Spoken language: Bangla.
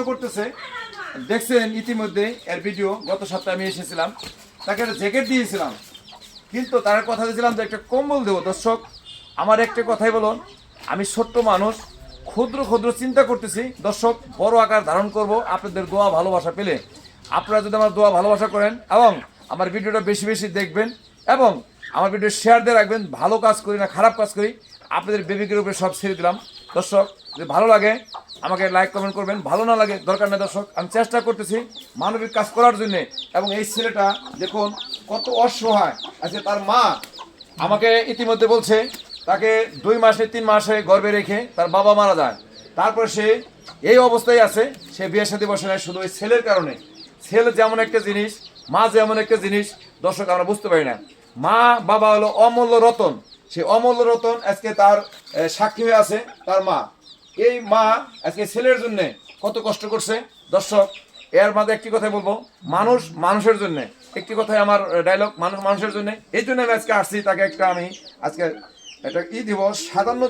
করতেছে, দেখছেন ইতিমধ্যে এর ভিডিও। গত সপ্তাহে আমি এসেছিলাম, তাকে একটা জ্যাকেট দিয়েছিলাম, কিন্তু তার কথা দিয়েছিলাম যে একটা কম্বল দেবো। দর্শক, আমার একটা কথাই বলুন, আমি ছোট্ট মানুষ, ক্ষুদ্র ক্ষুদ্র চিন্তা করতেছি। দর্শক, বড় আকার ধারণ করব আপনাদের দোয়া ভালোবাসা পেলে। আপনারা যদি আমার দোয়া ভালোবাসা করেন এবং আমার ভিডিওটা বেশি বেশি দেখবেন এবং আমার ভিডিও শেয়ার দিয়ে রাখবেন। ভালো কাজ করি না খারাপ কাজ করি, আপনাদের বিবেকের উপরে সব ছেড়ে দিলাম। দর্শক, যদি ভালো লাগে আমাকে লাইক কমেন্ট করবেন, ভালো না লাগে দরকার নেই। দর্শক, আমি চেষ্টা করতেছি মানবিক কাজ করার জন্য। এবং এই ছেলেটা দেখুন কত অসহায় আছে। তার মা আমাকে ইতিমধ্যে বলছে তাকে 2 মাসে 3 মাসে গর্ভে রেখে তার বাবা মারা যায়, তারপর সে এই অবস্থায় আছে। সে বিয়ের সাথে বসে নাই শুধু ওই ছেলের কারণে। ছেলে যেমন একটা জিনিস, মা যেমন একটা জিনিস, দর্শক আমরা বুঝতে পারি না। মা বাবা হলো অমূল্য রতন। সেই অমূল্য রতন আজকে তার সাক্ষী হয়ে আছে তার মা। এই মা আজকে ছেলের জন্য কত কষ্ট করছে। দর্শক, এর মাঝে একটি কথাই বলবো, মানুষ মানুষের জন্য। একটি কথাই আমার ডায়লগ, মানুষ মানুষের জন্য। এই জন্য আমি আজকে আসছি, তাকে একটা আমি আজকে একটা দিব 57